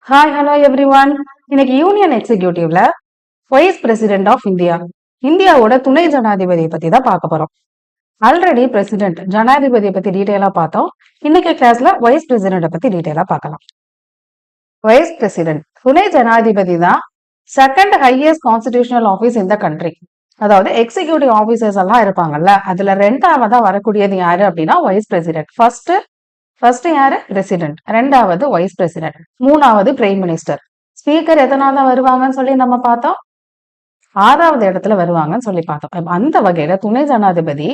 Hi hello everyone. இன்னைக்கு union எக்ஸிக்யூட்டிவ்ல vice president of India, இந்தியாவோட துணை ஜனாதிபதியை பத்தி தான் பார்க்க போறோம். ஆல்ரெடி பிரசிடென்ட் ஜனாதிபதியை பத்தி டீட்டெயிலா பார்த்தோம். இன்னைக்கு கிளாஸ்ல வைஸ் பிரசிடென்ட பத்தி டீட்டெயிலா பார்க்கலாம். வைஸ் பிரசிடென்ட் துணை ஜனாதிபதி தான் செகண்ட் ஹையஸ்ட் கான்ஸ்டிடியூஷனல் ஆஃபீஸ் இந்த கண்ட்ரி. அதாவது எக்ஸிக்யூட்டிவ் ஆபீசர்ஸ் எல்லாம் இருப்பாங்கல்ல, அதுல ரெண்டாவதா வரக்கூடியது யாரு அப்படின்னா வைஸ் பிரசிடென்ட். ஃபர்ஸ்ட் யாரு? பிரசிடென்ட். ரெண்டாவது வைஸ் பிரசிடென்ட். மூணாவது பிரைம் மினிஸ்டர். ஸ்பீக்கர் எத்தனாவது வருவாங்கன்னு சொல்லி நம்ம பார்த்தோம், 6வது இடத்துல வருவாங்கன்னு சொல்லி பார்த்தோம். அந்த வகையில துணை ஜனாதிபதி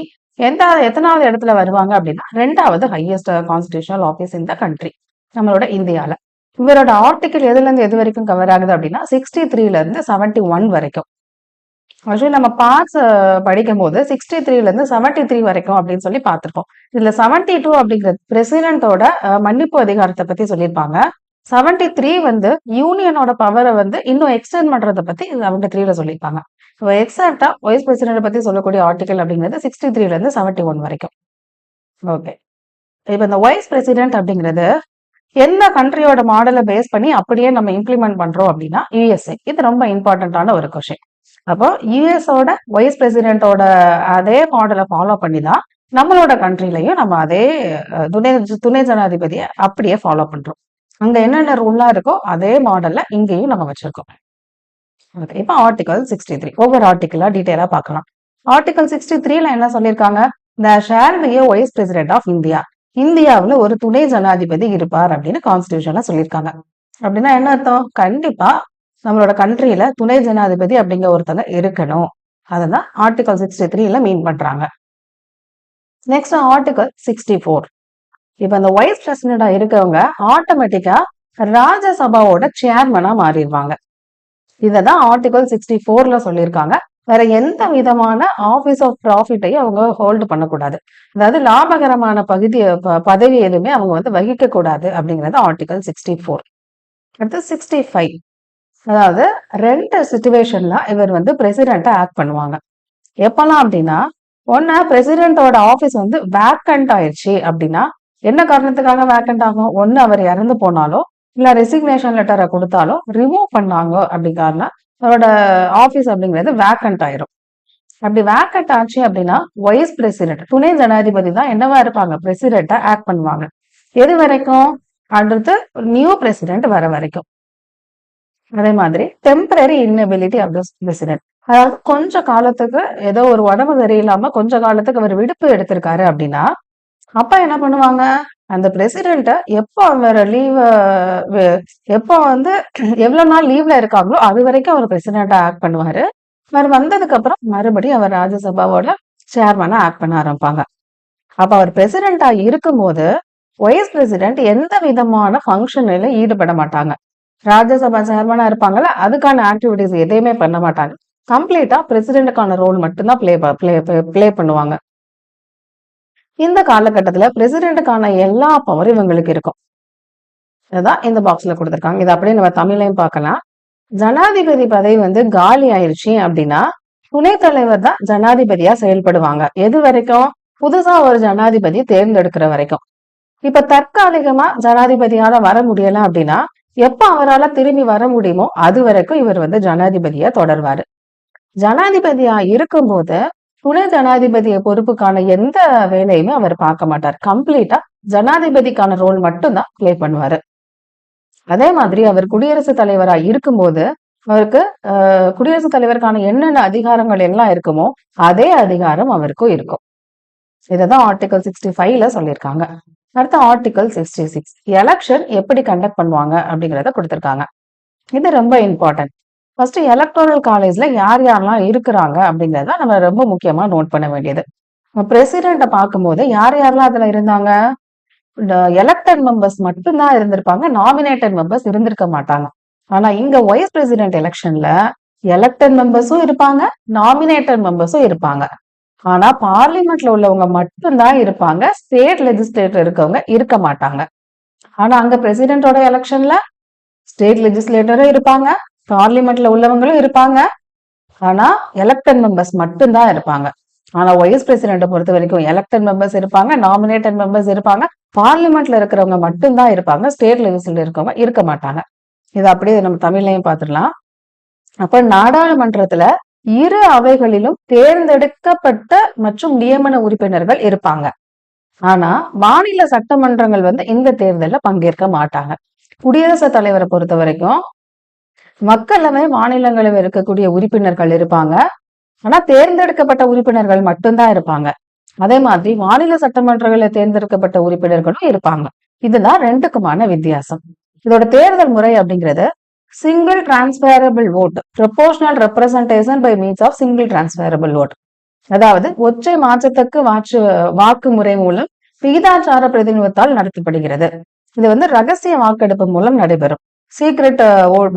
எத்தனாவது இடத்துல வருவாங்க அப்படின்னா 2வது ஹையஸ்ட் கான்ஸ்டிடியூஷனல் ஆபீஸ் இந்த கண்ட்ரி, நம்மளோட இந்தியால. இவரோட ஆர்டிகிள் எதுல இருந்து எது வரைக்கும் கவர் ஆகுது அப்படின்னா 63ல இருந்து 71 வரைக்கும். ஆக்சுவலி நம்ம பார்ட்ஸ் படிக்கும் போது 63ல இருந்து 73 வரைக்கும் அப்படின்னு சொல்லி பார்த்திருப்போம். இதுல 72 அப்படிங்கிறது பிரசிடென்ட்டோட மன்னிப்பு அதிகாரத்தை பத்தி சொல்லியிருப்பாங்க. 73 வந்து யூனியனோட பவரை வந்து இன்னும் எக்ஸ்டெண்ட் பண்றதை பத்தி 73ல சொல்லியிருப்பாங்க. எக்ஸாக்டா வைஸ் பிரசிடென்ட் பத்தி சொல்லக்கூடிய ஆர்டிகல் அப்படிங்கிறது 63ல இருந்து 71 வரைக்கும். ஓகே, இப்ப இந்த வைஸ் பிரசிடென்ட் அப்படிங்கிறது எந்த கண்ட்ரியோட மாடலை பேஸ் பண்ணி அப்படியே நம்ம இம்ப்ளிமெண்ட் பண்றோம் அப்படின்னா யூஎஸ்ஏ. இது ரொம்ப இம்பார்ட்டன்டான ஒரு கொஸ்டின். அப்போ யூஎஸோட வைஸ் பிரசிடென்ட்டோட அதே மாடலை ஃபாலோ பண்ணி தான் நம்மளோட கண்ட்ரிலையும் நம்ம அதே துணை ஜனாதிபதியை அப்படியே ஃபாலோ பண்றோம். அங்க என்னென்ன ரூல்லாம் இருக்கோ அதே மாடல்ல இங்கேயும் நம்ம வச்சிருக்கோம். ஓகே, இப்போ ஆர்டிகல் 63 ஒவ்வொரு ஆர்டிகிளா டீட்டெயிலா பார்க்கலாம். ஆர்டிகல் 63ல என்ன சொல்லியிருக்காங்க? There shall be a vice president of India. இந்தியாவில் ஒரு துணை ஜனாதிபதி இருப்பார் அப்படின்னு கான்ஸ்டிடியூஷன்ல சொல்லியிருக்காங்க. அப்படின்னா என்ன அர்த்தம்? கண்டிப்பா நம்மளோட கண்ட்ரியில துணை ஜனாதிபதி அப்படிங்கிற ஒருத்தங்க இருக்கணும். அததான் ஆர்டிகல் 63ல மீன் பண்றாங்க. Next article 64. இப்ப இந்த வைஸ் பிரசிடென்டா இருக்கவங்க ஆட்டோமேட்டிக்கா ராஜ்யசபாவோட சேர்மனா மாறிடுவாங்க. இததான் ஆர்டிகல் 64ல சொல்லியிருக்காங்க. வேற எந்த விதமான ஆபீஸ் ஆஃப் ப்ராஃபிட்டையும் அவங்க ஹோல்டு பண்ணக்கூடாது. அதாவது லாபகரமான பதவி எதுவுமே அவங்க வந்து வகிக்க கூடாது அப்படிங்கிறது ஆர்டிகல் 64. அடுத்து 65. அதாவது 2 சிச்சுவேஷன்ல இவர் வந்து பிரசிடென்ட்டா ஆக்ட் பண்ணுவாங்க. எப்பெல்லாம் அப்படின்னா, ஒன்னு பிரசிடென்ட்டோட ஆபீஸ் வந்து வேக்கண்ட் ஆயிடுச்சு அப்படின்னா, என்ன காரணத்துக்காக வேக்கண்ட் ஆகும்? ஒன்னு அவர் இறந்து போனாலோ இல்ல ரெசிக்னேஷன் லெட்டரை கொடுத்தாலோ ரிமூவ் பண்ணாங்க அப்படின்னா அவரோட ஆபீஸ் அப்படிங்கிறது வேக்கண்ட் ஆயிரும். அப்படி வேக்கண்ட் ஆச்சு அப்படின்னா வைஸ் பிரசிடென்ட் துணை ஜனாதிபதி தான் என்னவா இருப்பாங்க? பிரசிடென்ட்டா ஆக்ட் பண்ணுவாங்க. எது வரைக்கும்? அடுத்து நியூ பிரசிடென்ட் வர வரைக்கும். அதே மாதிரி temporary inability of the president, அதாவது கொஞ்ச காலத்துக்கு ஏதோ ஒரு உடம்பு சரியில்லாம கொஞ்ச காலத்துக்கு அவர் விடுப்பு எடுத்திருக்காரு அப்படின்னா அப்ப என்ன பண்ணுவாங்க? அந்த பிரசிடென்ட்ட எப்போ அவர் எப்போ வந்து எவ்வளவு நாள் லீவ்ல இருக்காங்களோ அது வரைக்கும் அவர் பிரசிடென்ட்டா ஆக்ட் பண்ணுவாரு. அவர் வந்ததுக்கு அப்புறம் மறுபடியும் அவர் ராஜ்யசபாவோட சேர்மனா ஆக்ட் பண்ண ஆரம்பிப்பாங்க. அப்ப அவர் பிரசிடென்ட்டா இருக்கும்போது வைஸ் பிரசிடென்ட் எந்த விதமான ஃபங்க்ஷன்ல ஈடுபட மாட்டாங்க. ராஜ்யசபா சேர்மனா இருப்பாங்கல்ல, அதுக்கான ஆக்டிவிட்டிஸ் எதையுமே பண்ண மாட்டாங்க. கம்ப்ளீட்டா பிரசிடென்ட்டுக்கான ரோல் மட்டும்தான் பிளே பண்ணுவாங்க. இந்த காலகட்டத்துல பிரசிடென்ட்டுக்கான எல்லா பவரும் இவங்களுக்கு இருக்கும். இதுதான் இந்த பாக்ஸ்ல கொடுத்திருக்காங்க. இது அப்படியே நம்ம தமிழையும் பார்க்கலாம். ஜனாதிபதி பதவி வந்து காலி ஆயிடுச்சு அப்படின்னா துணைத் தலைவர் தான் ஜனாதிபதியா செயல்படுவாங்க. எது வரைக்கும்? புதுசா ஒரு ஜனாதிபதி தேர்ந்தெடுக்கிற வரைக்கும். இப்ப தற்காலிகமா ஜனாதிபதியால வர முடியல அப்படின்னா எப்ப அவரால் திரும்பி வர முடியுமோ அது வரைக்கும் இவர் வந்து ஜனாதிபதியா தொடர்வாரு. ஜனாதிபதியா இருக்கும்போது துணை ஜனாதிபதிய பொறுப்புக்கான எந்த வேலையுமே அவர் பார்க்க மாட்டார். கம்ப்ளீட்டா ஜனாதிபதிக்கான ரோல் மட்டும்தான் பிளே பண்ணுவாரு. அதே மாதிரி அவர் குடியரசுத் தலைவரா இருக்கும்போது அவருக்கு குடியரசுத் தலைவருக்கான என்னென்ன அதிகாரங்கள் எல்லாம் இருக்குமோ அதே அதிகாரம் அவருக்கும் இருக்கும். இததான் ஆர்டிகல் 65ல சொல்லியிருக்காங்க. அடுத்த ஆர்டிகல் 66 எலெக்ஷன் எப்படி கண்டக்ட் பண்ணுவாங்க அப்படிங்கறத கொடுத்திருக்காங்க. இது ரொம்ப இம்பார்ட்டன்ட். ஃபர்ஸ்ட் எலக்டோரல் காலேஜ்ல யார் யாரெல்லாம் இருக்கிறாங்க அப்படிங்கறத நம்ம ரொம்ப முக்கியமா நோட் பண்ண வேண்டியது. பிரசிடென்ட்டை பார்க்கும்போது யார் யாரெல்லாம் அதுல இருந்தாங்க? எலெக்டட் மெம்பர்ஸ் மட்டும்தான் இருந்திருப்பாங்க, நாமினேட்டட் மெம்பர்ஸ் இருந்திருக்க மாட்டாங்க. ஆனா இங்க வைஸ் பிரசிடென்ட் எலெக்ஷன்ல எலெக்டட் மெம்பர்ஸும் இருப்பாங்க, நாமினேட்டட் மெம்பர்ஸும் இருப்பாங்க. ஆனா பார்லிமெண்ட்ல உள்ளவங்க மட்டும்தான் இருப்பாங்க, ஸ்டேட் லெஜிஸ்லேட்டர் இருக்கவங்க இருக்க மாட்டாங்க. ஆனா அங்க பிரசிடென்ட்டோட எலெக்ஷன்ல ஸ்டேட் லெஜிஸ்லேட்டரும் இருப்பாங்க, பார்லிமெண்ட்ல உள்ளவங்களும் இருப்பாங்க. ஆனா எலெக்டட் மெம்பர்ஸ் மட்டும்தான் இருப்பாங்க. ஆனா வைஸ் பிரசிடென்ட்டை பொறுத்த வரைக்கும் எலெக்டட் மெம்பர்ஸ் இருப்பாங்க, நாமினேட்டட் மெம்பர்ஸ் இருப்பாங்க, பார்லிமெண்ட்ல இருக்கிறவங்க மட்டும்தான் இருப்பாங்க, ஸ்டேட் லெஜிஸ்லேட்டர் இருக்கவங்க இருக்க மாட்டாங்க. இது அப்படியே நம்ம தமிழ்லையும் பார்த்துடலாம். அப்ப நாடாளுமன்றத்துல இரு அவைகளிலும் தேர்ந்தெடுக்கப்பட்ட மற்றும் நியமன உறுப்பினர்கள் இருப்பாங்க. ஆனா மாநில சட்டமன்றங்கள் இந்த தேர்தல்ல பங்கேற்க மாட்டாங்க. குடியரசுத் தலைவரை பொறுத்த வரைக்கும் மக்களவை மாநிலங்களவை இருக்கக்கூடிய உறுப்பினர்கள் இருப்பாங்க. ஆனா தேர்ந்தெடுக்கப்பட்ட உறுப்பினர்கள் மட்டும்தான் இருப்பாங்க. அதே மாதிரி மாநில சட்டமன்றங்களில் தேர்ந்தெடுக்கப்பட்ட உறுப்பினர்களும் இருப்பாங்க. இதுதான் ரெண்டுக்குமான வித்தியாசம். இதோட தேர்தல் முறை அப்படிங்கிறது single transferable vote, proportional representation by means of single transferable vote. அதாவது ஒற்றை மாற்றத்துக்கு வாக்கு முறை மூலம் விகிதாச்சார பிரதிநிதித்துவத்தால் நடத்தப்படுகிறது. இது ரகசிய வாக்கெடுப்பு மூலம் நடைபெறும். சீக்ரெட்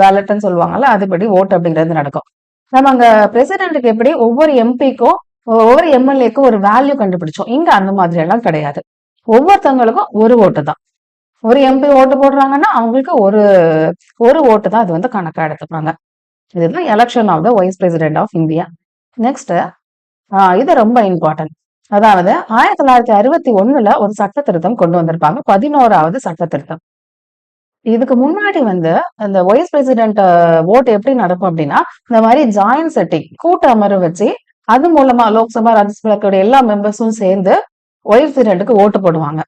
பேலட்னு சொல்லுவாங்கல்ல, அதுபடி ஓட் அப்படிங்கிறது நடக்கும். நம்ம அங்க பிரசிடென்ட்டுக்கு எப்படி ஒவ்வொரு எம்பிக்கும் ஒவ்வொரு எம்எல்ஏக்கும் ஒரு வேல்யூ கண்டுபிடிச்சோம், இங்க அந்த மாதிரி எல்லாம் கிடையாது. ஒவ்வொருத்தவங்களுக்கும் ஒரு ஓட்டு தான். ஒரு எம்பி ஓட்டு போடுறாங்கன்னா அவங்களுக்கு ஒரு ஓட்டு தான் அது கணக்கா எடுத்துப்பாங்க. இதுதான் election of the vice president of India. Next இது ரொம்ப இம்பார்ட்டன்ட். அதாவது 1961 ஒரு சட்ட திருத்தம் கொண்டு வந்திருப்பாங்க, 11வது சட்ட திருத்தம். இதுக்கு முன்னாடி அந்த வைஸ் பிரசிடென்ட் ஓட்டு எப்படி நடக்கும் அப்படின்னா, இந்த மாதிரி ஜாயின்ட் செட்டிங் கூட்ட அமர்வு வச்சு அது மூலமா லோக்சபா ராஜ்யசபாவுடைய எல்லா மெம்பர்ஸும் சேர்ந்து வைஸ் பிரசிடென்ட்டுக்கு ஓட்டு போடுவாங்க.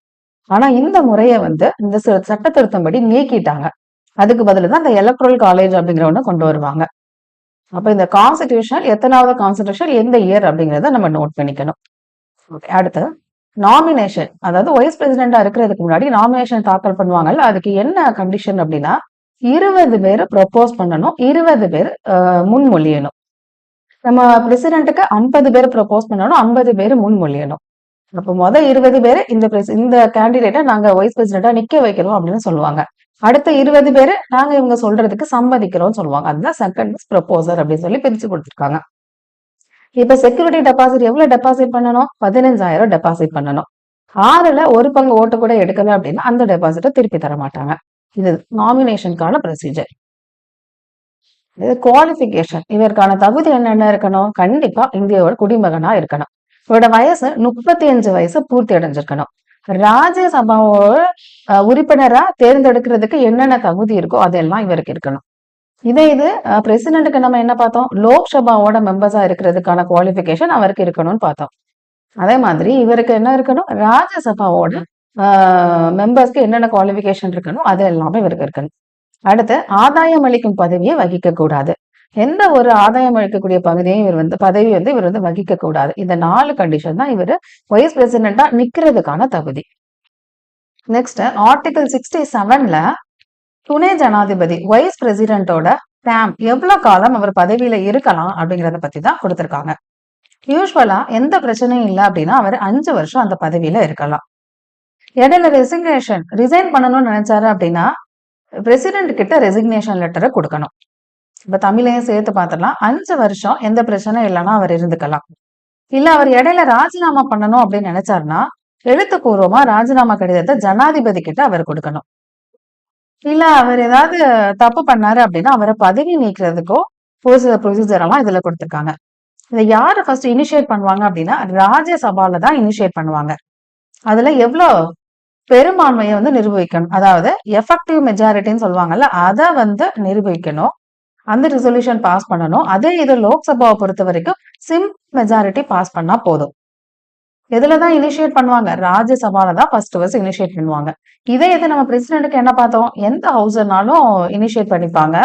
ஆனா இந்த முறையை இந்த சட்ட திருத்தம் படி நீக்கிட்டாங்க. அதுக்கு பதில் தான் இந்த எலக்ட்ரல் காலேஜ் அப்படிங்கிற ஒண்ணு கொண்டு வருவாங்க. அப்ப இந்த கான்ஸ்டிடியூஷன் எத்தனாவது கான்ஸ்டிடியூஷன், எந்த இயர் அப்படிங்கிறத நம்ம நோட் பண்ணிக்கணும். அடுத்து நாமினேஷன். அதாவது வைஸ் பிரசிடென்டா இருக்கிறதுக்கு முன்னாடி நாமினேஷன் தாக்கல் பண்ணுவாங்கல்ல, அதுக்கு என்ன கண்டிஷன் அப்படின்னா 20 பேர் ப்ரொபோஸ் பண்ணணும், 20 பேர் முன்மொழியணும். நம்ம பிரசிடென்ட்டுக்கு 50 பேர் ப்ரொபோஸ் பண்ணணும், 50 பேர் முன்மொழியணும். அப்போ 20 பேர் இந்த கேண்டிடேட்டை நாங்க வைஸ் பிரசிடென்டா நிக்க வைக்கிறோம் அப்படின்னு சொல்லுவாங்க. அடுத்த 20 பேர் நாங்க இவங்க சொல்றதுக்கு சம்மதிக்கிறோம்னு சொல்லுவாங்க. அதுதான் செகண்ட் ப்ரொபோசர் அப்படின்னு சொல்லி பிரிச்சு கொடுத்துருக்காங்க. இப்ப செக்யூரிட்டி டெபாசிட் எவ்வளவு டெபாசிட் பண்ணணும்? 15,000 டெபாசிட் பண்ணணும். 6ல் ஒரு பங்கு ஓட்டு கூட எடுக்கல அப்படின்னா அந்த டெபாசிட்டை திருப்பி தர மாட்டாங்க. இது நாமினேஷனுக்கான ப்ரொசீஜர். இது குவாலிபிகேஷன். இதற்கான தகுதி என்னென்ன இருக்கணும்? கண்டிப்பா இந்தியாவோட குடிமகனா இருக்கணும். இவரோட வயசு 35 வயசு பூர்த்தி அடைஞ்சிருக்கணும். ராஜ்யசபாவோட உறுப்பினரா தேர்ந்தெடுக்கிறதுக்கு என்னென்ன தகுதி இருக்கோ அதெல்லாம் இவருக்கு இருக்கணும். இது பிரசிடென்ட்டுக்கு நம்ம என்ன பார்த்தோம்? லோக்சபாவோட மெம்பர்ஸா இருக்கிறதுக்கான குவாலிபிகேஷன் அவருக்கு இருக்கணும்னு பார்த்தோம். அதே மாதிரி இவருக்கு என்ன இருக்கணும்? ராஜ்யசபாவோட மெம்பர்ஸ்க்கு என்னென்ன குவாலிபிகேஷன் இருக்கணும் அது எல்லாமே இவருக்கு இருக்கணும். அடுத்து ஆதாயம் அளிக்கும் பதவியை வகிக்க கூடாது. எந்த ஒரு ஆதாயம் அளிக்கக்கூடிய பகுதியும் இவர் வகிக்க கூடாது. இந்த 4 கண்டிஷன் தான் இவர் வைஸ் பிரசிடென்டா நிக்கிறதுக்கான தகுதி. நெக்ஸ்ட் ஆர்டிகல் 67ல துணை ஜனாதிபதி வைஸ் பிரசிடென்டோட டேம் எவ்வளவு காலம் அவர் பதவியில இருக்கலாம் அப்படிங்கறத பத்தி தான் கொடுத்திருக்காங்க. யூஸ்வலா எந்த பிரச்சனையும் இல்லை அப்படின்னா அவர் 5 வருஷம் அந்த பதவியில இருக்கலாம். இடையில ரிசைன் பண்ணணும்னு நினைச்சாரு அப்படின்னா பிரசிடென்ட் கிட்ட ரெசிக்னேஷன் லெட்டரை கொடுக்கணும். இப்ப தமிழையும் சேர்த்து பார்த்துடலாம். 5 வருஷம் எந்த பிரச்சனையும் இல்லைன்னா அவர் இருந்துக்கலாம். இல்ல அவர் இடையில ராஜினாமா பண்ணணும் அப்படின்னு நினைச்சாருன்னா எழுத்துப்பூர்வமா ராஜினாமா கடிதத்தை ஜனாதிபதி கிட்ட அவர் கொடுக்கணும். இல்ல அவர் ஏதாவது தப்பு பண்ணாரு அப்படின்னா அவரை பதவி நீக்கிறதுக்கோ ஒரு சில ப்ரொசீஜர் எல்லாம் இதுல கொடுத்திருக்காங்க. இதை யாரு ஃபர்ஸ்ட் இனிஷியேட் பண்ணுவாங்க அப்படின்னா ராஜ்யசபால தான் இனிஷியேட் பண்ணுவாங்க. அதுல எவ்வளவு பெரும்பான்மையை நிரூபிக்கணும், அதாவது எஃபெக்டிவ் மெஜாரிட்டின்னு சொல்லுவாங்கல்ல, அதை நிரூபிக்கணும். அந்த ரெசல்யூஷன் பாஸ் பண்ணணும். அதே இது லோக்சபாவை பொறுத்த வரைக்கும் சிம்பிள் மெஜாரிட்டி பாஸ் பண்ணா போதும். எதுலதான் இனிஷியேட் பண்ணுவாங்க? ராஜ்யசபால தான் ஃபர்ஸ்ட் இனிஷியேட் பண்ணுவாங்க. இதே இது நம்ம பிரசிடென்ட்டுக்கு என்ன பார்த்தோம்? எந்த ஹவுஸ்னாலும் இனிஷியேட் பண்ணிப்பாங்க.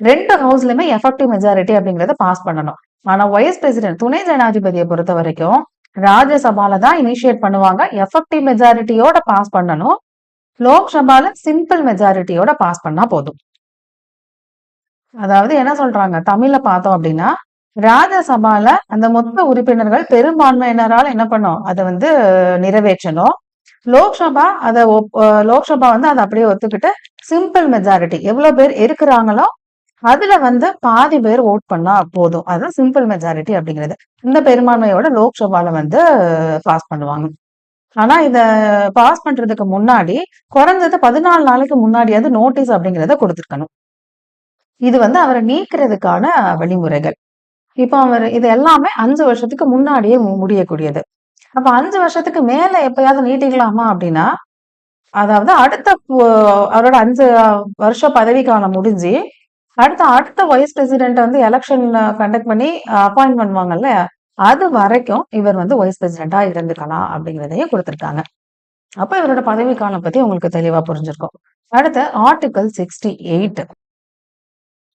2 ஹவுஸ்லயுமே எஃபெக்டிவ் மெஜாரிட்டி அப்படிங்கறத பாஸ் பண்ணணும். ஆனா வைஸ் பிரசிடென்ட் துணை ஜனாதிபதியை பொறுத்த வரைக்கும் ராஜ்யசபால தான் இனிஷியேட் பண்ணுவாங்க, எஃபெக்டிவ் மெஜாரிட்டியோட பாஸ் பண்ணணும். லோக்சபால சிம்பிள் மெஜாரிட்டியோட பாஸ் பண்ணா போதும். அதாவது என்ன சொல்றாங்க தமிழ்ல பார்த்தோம் அப்படின்னா, ராஜ்யசபால அந்த மொத்த உறுப்பினர்கள் பெரும்பான்மையினரால் என்ன பண்ணும், அதை நிறைவேற்றணும். லோக்சபா அதை அப்படியே ஒத்துக்கிட்டு சிம்பிள் மெஜாரிட்டி எவ்வளவு பேர் இருக்கிறாங்களோ அதுல பாதி பேர் ஓட் பண்ணா போதும். அதுதான் சிம்பிள் மெஜாரிட்டி அப்படிங்கிறது. இந்த பெரும்பான்மையோட லோக்சபால பாஸ் பண்ணுவாங்க. ஆனா இத பாஸ் பண்றதுக்கு முன்னாடி குறைஞ்சது 14 நாளைக்கு முன்னாடியாவது நோட்டீஸ் அப்படிங்கிறத கொடுத்திருக்கணும். இது அவரை நீக்கிறதுக்கான வழிமுறைகள். இப்ப இது எல்லாமே 5 வருஷத்துக்கு முன்னாடியே முடியக்கூடியது. அப்ப 5 வருஷத்துக்கு மேல எப்பயாவது நீட்டிக்கலாமா அப்படின்னா அதாவது அவரோட 5 வருஷம் பதவிக்காலம் முடிஞ்சு அடுத்த வைஸ் பிரசிடென்ட் வந்து எலெக்ஷன் கண்டக்ட் பண்ணி அப்பாயிண்ட் பண்ணுவாங்கல்ல, அது வரைக்கும் இவர் வந்து வைஸ் பிரசிடென்டா இருந்துக்கலாம் அப்படிங்கிறதையும் கொடுத்திருக்காங்க. அப்ப இவரோட பதவிக்காலம் பத்தி உங்களுக்கு தெளிவா புரிஞ்சிருக்கும். அடுத்து ஆர்டிகல் 68.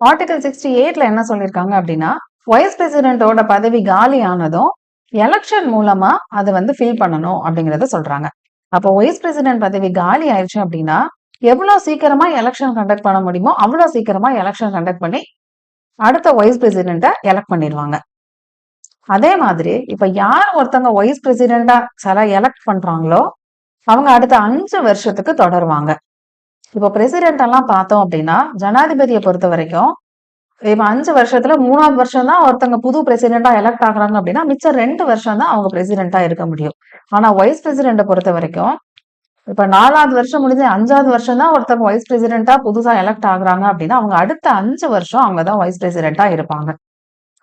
ஆர்டிகல் 68ல என்ன சொல்லியிருக்காங்க அப்படின்னா, வைஸ் பிரசிடென்டோட பதவி காலி ஆனதும் எலெக்ஷன் மூலமா அதை வந்து ஃபில் பண்ணணும் அப்படிங்கறத சொல்றாங்க. அப்போ வைஸ் பிரசிடென்ட் பதவி காலி ஆயிடுச்சு அப்படின்னா எவ்வளவு சீக்கிரமா எலெக்ஷன் கண்டக்ட் பண்ண முடியுமோ அவ்வளவு சீக்கிரமா எலெக்ஷன் கண்டக்ட் பண்ணி அடுத்த வைஸ் பிரசிடென்ட்டை எலெக்ட் பண்ணிடுவாங்க. அதே மாதிரி இப்ப யார் ஒருத்தவங்க வைஸ் பிரசிடென்டா எலெக்ட் பண்றாங்களோ அவங்க அடுத்த 5 வருஷத்துக்கு தொடருவாங்க. இப்ப பிரசிடென்ட் எல்லாம் பார்த்தோம் அப்படின்னா ஜனாதிபதியை பொறுத்த வரைக்கும் இப்ப 5 வருஷத்துல 3வது வருஷம் தான் ஒருத்தவங்க புது பிரசிடென்டா எலெக்ட் ஆகுறாங்க அப்படின்னா மிச்சம் 2 வருஷம் தான் அவங்க பிரசிடென்டா இருக்க முடியும். ஆனா வைஸ் பிரசிடென்ட பொறுத்த வரைக்கும் இப்ப 4வது வருஷம் முடிஞ்சு 5வது வருஷம் தான் ஒருத்தவங்க வைஸ் பிரசிடென்டா புதுசா எலெக்ட் ஆகுறாங்க அப்படின்னா அவங்க அடுத்த 5 வருஷம் அவங்கதான் வைஸ் பிரசிடென்டா இருப்பாங்க.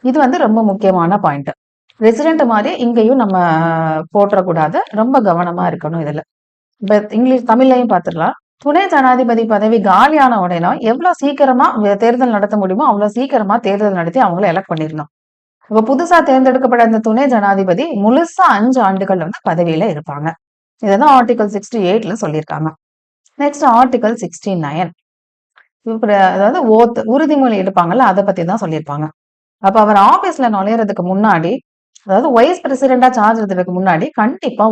இது வந்து ரொம்ப முக்கியமான பாயிண்ட். பிரசிடென்ட் மாதிரி இங்கேயும் நம்ம போற்றக்கூடாது, ரொம்ப கவனமா இருக்கணும் இதுல. இப்ப தமிழ்லையும் பார்த்துடலாம். துணை ஜனாதிபதி பதவி காலியான உடனே எவ்வளவு சீக்கிரமா தேர்தல் நடத்த முடியுமோ அவ்வளவு சீக்கிரமா தேர்தல் நடத்தி அவங்கள எலெக்ட் பண்ணிடணும். இப்ப புதுசா தேர்ந்தெடுக்கப்பட்ட அந்த துணை ஜனாதிபதி முழுசா 5 ஆண்டுகள் வந்து பதவியில இருப்பாங்க. இதுதான் ஆர்டிகல் 68ல சொல்லியிருக்காங்க. Next article 69. அதாவது ஓத் உறுதிமொழி எடுப்பாங்கல்ல, அதை பத்தி தான் சொல்லியிருப்பாங்க. அப்ப அவர் ஆபீஸ்ல நுழையறதுக்கு முன்னாடி, அதாவது வைஸ் பிரசிடென்டா சார்ஜ் எடுக்கிறதுக்கு முன்னாடி கண்டிப்பா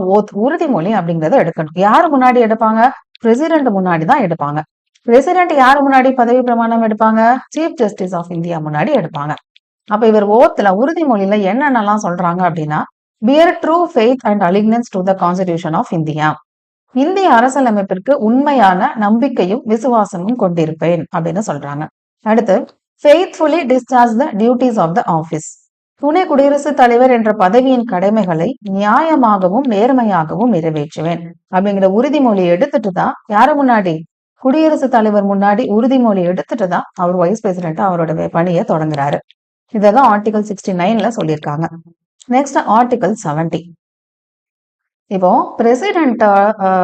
உறுதிமொழி அப்படிங்கறத எடுக்கணும். யாரு முன்னாடி எடுப்பாங்க? பிரசிடென்ட் முன்னாடி தான் எடுப்பாங்க. பிரசிடென்ட் யாரு முன்னாடி பதவி பிரமாணம் எடுப்பாங்க? சீஃப் ஜஸ்டிஸ் ஆஃப் இந்தியா முன்னாடி எடுப்பாங்க. அப்ப இவர் உறுதிமொழியில என்னென்னலாம் சொல்றாங்க அப்படின்னா, bear true faith and allegiance to the Constitution of India. இந்திய அரசியலமைப்பிற்கு உண்மையான நம்பிக்கையும் விசுவாசமும் கொண்டிருப்பேன் அப்படின்னு சொல்றாங்க. அடுத்து faithfully discharge the duties of the office. துணை குடியரசுத் தலைவர் என்ற பதவியின் கடமைகளை நியாயமாகவும் நேர்மையாகவும் நிறைவேற்றுவேன் அப்படிங்கிற உறுதிமொழி எடுத்துட்டு தான் யாரு முன்னாடி? குடியரசுத் தலைவர் முன்னாடி உறுதிமொழி எடுத்துட்டு தான் அவர் வைஸ் பிரசிடென்ட் அவரோட பணியை தொடங்குறாரு. இதான் ஆர்டிகல் 69ல சொல்லியிருக்காங்க. Next article 70. இப்போ பிரசிடென்ட்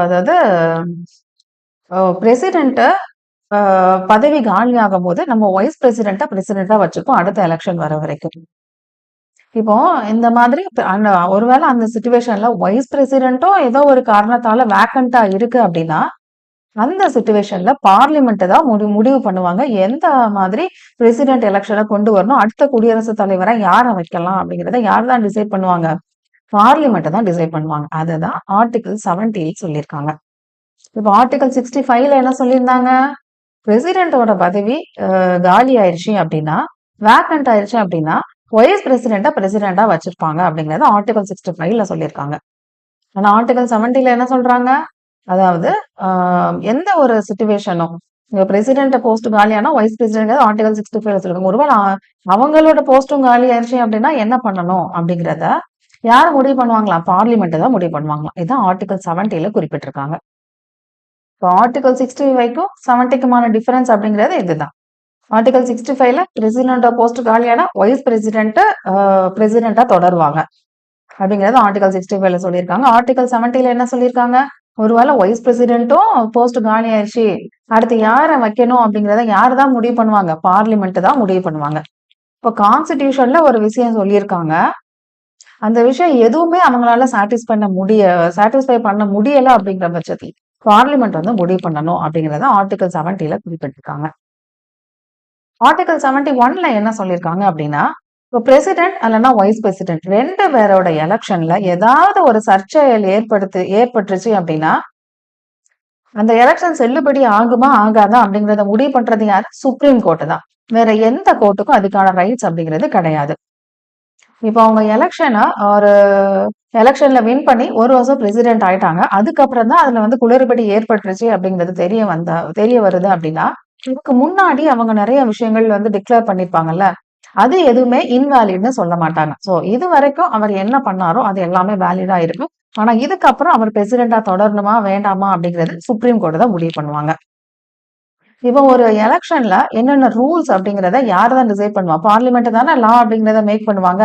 அதாவது பிரசிடென்ட் பதவி காலியாகும் போது நம்ம வைஸ் பிரசிடென்டா வச்சுப்போம் அடுத்த எலெக்ஷன் வர வரைக்கும். இப்போ இந்த மாதிரி ஒருவேளை அந்த சிச்சுவேஷன்ல வைஸ் பிரசிடென்ட்டும் ஏதோ ஒரு காரணத்தால வேக்கண்டா இருக்கு அப்படின்னா அந்த சிச்சுவேஷன்ல பார்லிமெண்ட் தான் முடிவு பண்ணுவாங்க எந்த மாதிரி பிரசிடென்ட் எலெக்ஷனை கொண்டு வரணும், அடுத்த குடியரசுத் தலைவரை யாரை வைக்கலாம் அப்படிங்கிறத யார் தான் டிசைட் பண்ணுவாங்க? பார்லிமெண்ட் தான் டிசைட் பண்ணுவாங்க. அதுதான் ஆர்டிகல் 70 சொல்லியிருக்காங்க. இப்போ ஆர்டிகல் 65ல என்ன சொல்லியிருந்தாங்க? பிரசிடென்டோட பதவி காலி ஆயிடுச்சு அப்படின்னா, வேக்கண்ட் ஆயிடுச்சு அப்படின்னா வைஸ் பிரசிடென்டா வச்சிருப்பாங்க அப்படிங்கறத ஆர்டிகல் 65ல சொல்லியிருக்காங்க. ஆனா ஆர்டிகல் 70ல என்ன சொல்றாங்க? அதாவது எந்த ஒரு சிச்சுவேஷனும் பிரசிடென்ட் போஸ்ட் காலியானா வைஸ் பிரசிடென்ட் ஆர்டிகல் 65ல சொல்லுவாங்க. ஒருவேளை அவங்களோட போஸ்டும் காலி ஆயிடுச்சு அப்படின்னா என்ன பண்ணணும் அப்படிங்கிறத யார் முடிவு பண்ணுவாங்களா? பார்லிமெண்ட் தான் முடிவு பண்ணுவாங்களா. இதுதான் ஆர்டிகல் 70ல குறிப்பிட்டிருக்காங்க. இப்போ ஆர்டிகல் 65க்கும் 70க்குமான டிஃபரன்ஸ் அப்படிங்கிறது இதுதான். ஆர்டிகல் 65ல பிரசிடென்ட் போஸ்ட் காலியானா வைஸ் பிரசிடென்டா தொடருவாங்க அப்படிங்கறது ஆர்டிகல் 65ல சொல்லியிருக்காங்க. ஆர்டிகல் 70ல என்ன சொல்லியிருக்காங்க? ஒருவேளை வைஸ் பிரசிடென்ட்டும் போஸ்ட் காலி ஆயிடுச்சு, அடுத்து யாரை வைக்கணும் அப்படிங்கறத யாரு தான் முடிவு பண்ணுவாங்க? பார்லிமெண்ட் தான் முடிவு பண்ணுவாங்க. இப்போ கான்ஸ்டிடியூஷன்ல ஒரு விஷயம் சொல்லியிருக்காங்க, அந்த விஷயம் எதுவுமே அவங்களால சாட்டிஸ்ஃபை பண்ண முடியல அப்படிங்கிற பட்சத்தில் பார்லிமெண்ட் வந்து முடிவு பண்ணணும் அப்படிங்கறத ஆர்டிகல் 70ல குறிப்பிட்டிருக்காங்க. ஆர்டிகல் 71ல என்ன சொல்லியிருக்காங்க அப்படின்னா, இப்போ பிரசிடென்ட் அல்லனா வைஸ் பிரசிடென்ட் 2 பேரோட எலெக்ஷன்ல ஏதாவது ஒரு சர்ச்சைகள் ஏற்பட்டுருச்சு அப்படின்னா அந்த எலெக்ஷன் செல்லுபடி ஆகுமா ஆகாதா அப்படிங்கறத முடிவு பண்றது யாரு? சுப்ரீம் கோர்ட் தான். வேற எந்த கோர்ட்டுக்கும் அதுக்கான ரைட்ஸ் அப்படிங்கிறது கிடையாது. இப்போ அவங்க எலெக்ஷன்ல வின் பண்ணி 1 வருஷம் பிரசிடென்ட் ஆயிட்டாங்க, அதுக்கப்புறம் தான் அதுல வந்து குளறுபடி ஏற்பட்டுருச்சு அப்படிங்கிறது தெரிய வருது அப்படின்னா இதுக்கு முன்னாடி அவங்க நிறைய விஷயங்கள் வந்து டிக்ளேர் பண்ணிருப்பாங்கல்ல, அது எதுவுமே இன்வேலிட்னு சொல்ல மாட்டாங்க. சோ இது வரைக்கும் அவர் என்ன பண்ணாரோ அது எல்லாமே வேலிடா இருக்கும். ஆனா இதுக்கப்புறம் அவர் பிரசிடென்டா தொடரணுமா வேண்டாமா அப்படிங்கிறது சுப்ரீம் கோர்ட் தான் முடிவு பண்ணுவாங்க. இப்போ ஒரு எலெக்ஷன்ல என்னென்ன ரூல்ஸ் அப்படிங்கிறத யார் தான் டிசைட் பண்ணுவா? பார்லிமெண்ட் தானே லா அப்படிங்கிறத மேக் பண்ணுவாங்க.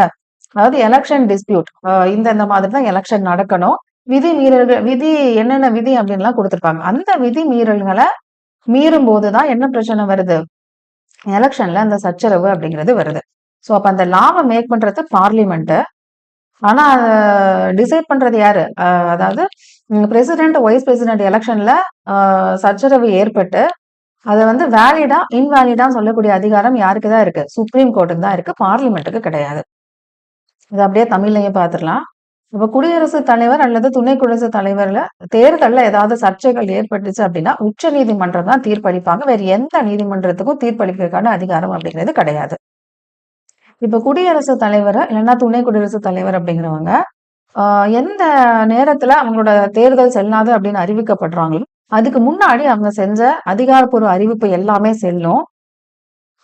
அதாவது எலெக்ஷன் டிஸ்பியூட் இந்த மாதிரி தான் எலெக்ஷன் நடக்கணும், விதி என்னென்ன விதி அப்படின்லாம் கொடுத்திருப்பாங்க. அந்த விதி மீறல்களை மீறும் போதுதான் என்ன பிரச்சனை வருது? எலெக்ஷன்ல அந்த சச்சரவு அப்படிங்கிறது வருது. சோ அப்ப அந்த லாவை மேக் பண்றது பார்லிமெண்ட். ஆனா டிசைட் பண்றது யாரு? அதாவது பிரசிடென்ட் வைஸ் பிரசிடென்ட் எலெக்ஷன்ல சச்சரவு ஏற்பட்டு அதை வந்து வேலிடா இன்வேலிடா சொல்லக்கூடிய அதிகாரம் யாருக்கு தான் இருக்கு? சுப்ரீம் கோர்ட்டுக்கு தான் இருக்கு, பார்லிமெண்ட்டுக்கு கிடையாது. இது அப்படியே தமிழ்லயும் பார்த்துடலாம். இப்ப குடியரசுத் தலைவர் அல்லது துணை குடியரசுத் தலைவர்ல தேர்தல்ல ஏதாவது சர்ச்சைகள் ஏற்பட்டுச்சு அப்படின்னா உச்ச நீதிமன்றம் தான் தீர்ப்பளிப்பாங்க. வேற எந்த நீதிமன்றத்துக்கும் தீர்ப்பளிப்பதற்கான அதிகாரம் அப்படிங்கிறது கிடையாது. இப்ப குடியரசுத் தலைவர் இல்லைன்னா துணை குடியரசுத் தலைவர் அப்படிங்கிறவங்க எந்த நேரத்துல அவங்களோட தேர்தல் செல்லாது அப்படின்னு அறிவிக்கப்படுறாங்களோ அதுக்கு முன்னாடி அவங்க செஞ்ச அதிகாரப்பூர்வ அறிவிப்பு எல்லாமே செல்லும்.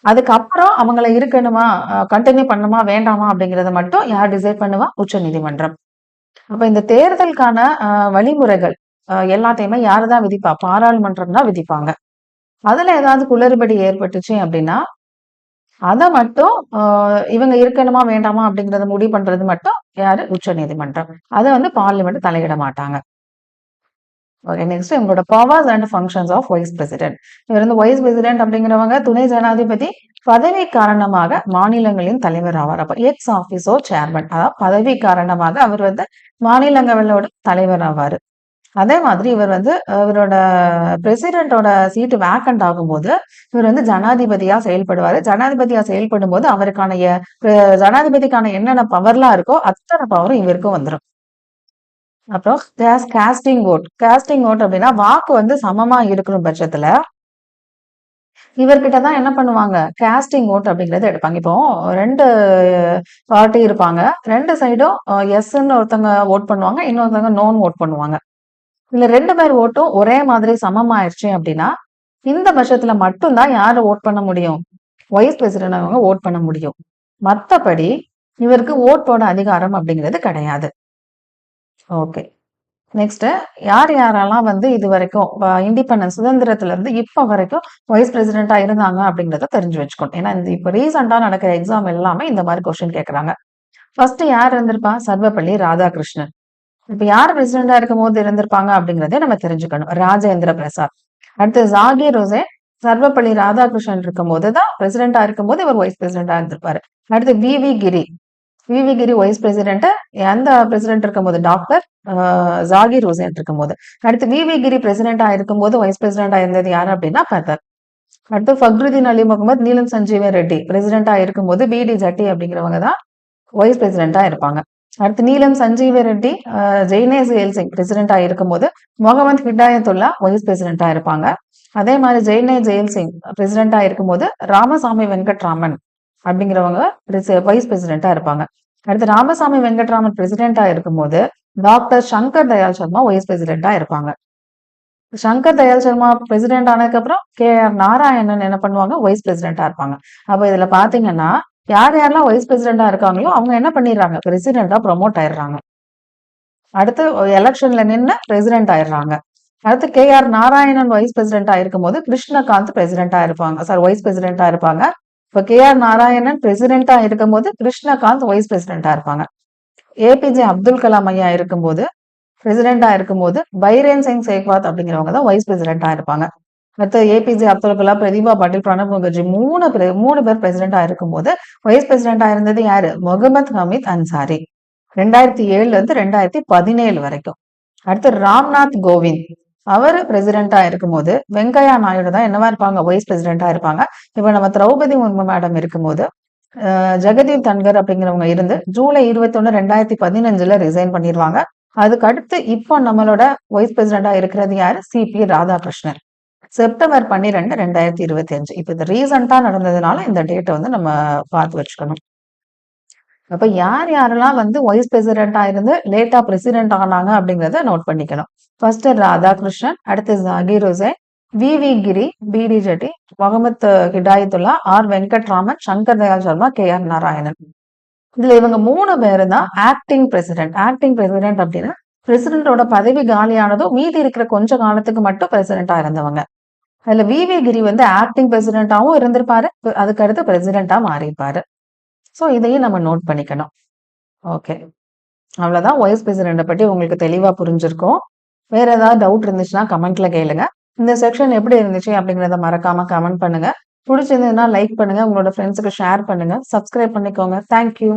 அதுக்கப்புறம் அவங்கள இருக்கணுமா, கண்டினியூ பண்ணுமா வேண்டாமா அப்படிங்கறத மட்டும் யார் டிசைட் பண்ணுவா? உச்ச நீதிமன்றம். அப்ப இந்த தேர்தலுக்கான வழிமுறைகள் எல்லாத்தையுமே யாருதான் விதிப்பா? பாராளுமன்றம் தான் விதிப்பாங்க. அதுல ஏதாவது குளறுபடி ஏற்பட்டுச்சு அப்படின்னா அதை மட்டும் இவங்க இருக்கணுமா வேண்டாமா அப்படிங்கறத முடிவு பண்றது மட்டும் யாரு? உச்ச நீதிமன்றம். அதை வந்து பார்லிமெண்ட் தலையிட மாட்டாங்க. ஓகே, நெக்ஸ்ட் இவங்களோட powers and functions of vice president. இவர் வந்து வைஸ் பிரசிடென்ட் அப்படிங்கிறவங்க துணை ஜனாதிபதி, பதவி காரணமாக மாநிலங்களின் தலைவர் ஆவார். அப்ப எக்ஸ் ஆபீஸோ சேர்மன், அதாவது பதவி காரணமாக அவர் வந்து மாநிலங்களோட தலைவர் ஆவார். அதே மாதிரி இவர் வந்து இவரோட பிரசிடென்டோட சீட்டு வேக்கண்ட் ஆகும்போது இவர் வந்து ஜனாதிபதியா செயல்படுவாரு. ஜனாதிபதியா செயல்படும் போது அவருக்கான ஜனாதிபதிக்கான என்னென்ன பவர்லாம் இருக்கோ அத்தனை பவரும் இவருக்கும் வந்துடும். அப்புறம் காஸ்டிங் ஓட். காஸ்டிங் ஓட் அப்படின்னா வாக்கு வந்து சமமா இருக்கணும் பட்சத்துல இவர்கிட்ட தான் என்ன பண்ணுவாங்க? காஸ்டிங் ஓட் அப்படிங்கறத எடுப்பாங்க. இப்போ 2 பார்ட்டி இருப்பாங்க, 2 சைடும் எஸ்ன்னு ஒருத்தவங்க ஓட் பண்ணுவாங்க, இன்னொருத்தவங்க நோன் ஓட் பண்ணுவாங்க. இல்ல 2 பேர் ஓட்டும் ஒரே மாதிரி சமமாயிருச்சு அப்படின்னா இந்த பட்சத்துல மட்டும்தான் யாரு ஓட் பண்ண முடியும்? வைஸ் பிரசிடென்ட் அவங்க ஓட் பண்ண முடியும். மத்தபடி இவருக்கு ஓட்டோட அதிகாரம் அப்படிங்கிறது கிடையாது. ஓகே, நெக்ஸ்ட் யார் யாரெல்லாம் வந்து இது வரைக்கும் இண்டிபெண்டன்ஸ் சுதந்திரத்துல இருந்து இப்ப வரைக்கும் வைஸ் பிரசிடென்டா இருந்தாங்க அப்படிங்கறத தெரிஞ்சு வச்சுக்கணும். ஏன்னா இந்த இப்ப ரீசெண்டா நடக்கிற எக்ஸாம் எல்லாமே இந்த மாதிரி கொஸ்டின் கேக்குறாங்க. ஃபர்ஸ்ட் யார் இருந்திருப்பா? சர்வப்பள்ளி ராதாகிருஷ்ணன். இப்ப யார் பிரசிடென்டா இருக்கும் போது இருந்திருப்பாங்க அப்படிங்கறதே நம்ம தெரிஞ்சுக்கணும். ராஜேந்திர பிரசாத். அடுத்து ஜாகிர் ஹுசேன். சர்வப்பள்ளி ராதாகிருஷ்ணன் இருக்கும் போதுதான் பிரசிடென்டா இருக்கும் போது இவர் வைஸ் பிரசிடென்டா இருந்திருப்பாரு. அடுத்து V Giri. V Giri vice president. எந்த பிரசிடென்ட் இருக்கும் போது? டாக்டர் ஜாகிர் ஹுசேன் இருக்கும் போது. அடுத்து வி கிரி பிரசிடென்டா இருக்கும் போது வைஸ் பிரசிடென்டா இருந்தது யாரு அப்படின்னா பதர். அடுத்து ஃபக்ருதீன் அலி முகமது, நீலம் சஞ்சீவன் ரெட்டி பிரசிடென்டா இருக்கும் போது பிடி ஜட்டி அப்படிங்கிறவங்க தான் வைஸ் பிரசிடென்டா இருப்பாங்க. அடுத்து நீலம் சஞ்சீவ ரெட்டி, ஜெய்னேஸ் எல் சிங் பிரசிடென்டா இருக்கும் போது முகமது ஹிதாயத்துல்லா வைஸ் பிரசிடென்டா இருப்பாங்க. அதே மாதிரி ஜெய்னேஸ் எல் சிங் பிரசிடென்டா இருக்கும் போது ராமசாமி வெங்கட்ராமன் அப்படிங்கிறவங்க வைஸ் பிரசிடென்டா இருப்பாங்க. அடுத்து ராமசாமி வெங்கட்ராமன் பிரசிடென்டா இருக்கும் போது டாக்டர் சங்கர் தயாள் சர்மா வைஸ் பிரசிடென்டா இருப்பாங்க. சங்கர் தயாள் சர்மா பிரசிடென்ட் ஆனதுக்கு அப்புறம் KR நாராயணன் என்ன பண்ணுவாங்க? வைஸ் பிரசிடென்டா இருப்பாங்க. அப்ப இதுல பாத்தீங்கன்னா யார் யாரெல்லாம் வைஸ் பிரசிடென்டா இருக்காங்களோ அவங்க என்ன பண்ணிடுறாங்க? பிரசிடென்டா ப்ரொமோட் ஆயிடுறாங்க. அடுத்து எலெக்ஷன்ல நின்று பிரசிடென்ட் ஆயிடுறாங்க. அடுத்து KR நாராயணன் வைஸ் பிரசிடென்டா இருக்கும் போது கிருஷ்ணகாந்த் பிரசிடென்டா இருப்பாங்க, சார் வைஸ் பிரசிடென்டா இருப்பாங்க. இப்ப KR நாராயணன் பிரசிடென்டா இருக்கும் போது கிருஷ்ணகாந்த் வைஸ் பிரசிடென்டா இருப்பாங்க. APJ அப்துல் கலாம் ஐயா இருக்கும்போது பிரசிடென்டா இருக்கும்போது பைரேன் சிங் சேக்வாத் அப்படிங்கிறவங்க தான் வைஸ் பிரசிடென்டா இருப்பாங்க. அடுத்து APJ அப்துல் கலாம், பிரதிபா பாட்டீல், பிரணப் முகர்ஜி மூணு பேர் பிரசிடென்டா இருக்கும்போது வைஸ் பிரசிடென்டா இருந்தது யாரு? முகமது ஹமீத் அன்சாரி. 2007 இருந்து 2017 வரைக்கும். அடுத்து ராம்நாத் கோவிந்த், அவர் பிரசிடென்டா இருக்கும்போது வெங்கையா நாயுடு தான் என்னவா இருப்பாங்க? வைஸ் பிரசிடென்டா இருப்பாங்க. இப்ப நம்ம திரௌபதி முர்மு மேடம் இருக்கும்போது ஜெகதீப் தன்கர் அப்படிங்கிறவங்க இருந்து ஜூலை 21, 2015 ரிசைன் பண்ணிடுவாங்க. அதுக்கு அடுத்து இப்போ நம்மளோட வைஸ் பிரசிடென்டா இருக்கிறது யாரு? CP ராதாகிருஷ்ணன். செப்டம்பர் 12, 2025. இப்ப இது ரீசெண்டா நடந்ததுனால இந்த டேட்டை வந்து நம்ம பார்த்து வச்சுக்கணும். அப்ப யாரெல்லாம் வந்து வைஸ் பிரசிடென்டா இருந்து லேட்டா பிரசிடென்ட் ஆனாங்க அப்படிங்கறத நோட் பண்ணிக்கணும். ஃபர்ஸ்ட் ராதாகிருஷ்ணன், அடுத்து ஜாகிர் ஹுசேன், வி கிரி, பிடி ஜெட்டி, முகமது ஹிதாயத்துல்லா, வெங்கட்ராமன், சங்கர் தயாள் சர்மா, KR நாராயணன். இதுல இவங்க 3 பேரு தான் ஆக்டிங் பிரசிடென்ட். ஆக்டிங் பிரசிடென்ட் அப்படின்னா பிரசிடென்டோட பதவி காலியானதும் மீதி இருக்கிற கொஞ்ச காலத்துக்கு மட்டும் பிரசிடென்டா இருந்தவங்க. அதுல வி கிரி வந்து ஆக்டிங் பிரசிடென்டாவும் இருந்திருப்பாரு, அதுக்கு அடுத்து பிரசிடென்டா மாறியிருப்பாரு. சோ இதையும் நம்ம நோட் பண்ணிக்கணும். ஓகே, அவ்வளவுதான். வைஸ் பிரசிடென்ட பத்தி உங்களுக்கு தெளிவா புரிஞ்சிருக்கும். வேற ஏதாவது டவுட் இருந்துச்சுன்னா கமெண்ட்ல கேளுங்க. இந்த செக்ஷன் எப்படி இருந்துச்சு அப்படிங்கறத மறக்காம கமெண்ட் பண்ணுங்க. பிடிச்சிருந்ததுன்னா லைக் பண்ணுங்க, உங்களோட ஃப்ரெண்ட்ஸுக்கு ஷேர் பண்ணுங்க, சப்ஸ்கிரைப் பண்ணிக்கோங்க. தேங்க்யூ.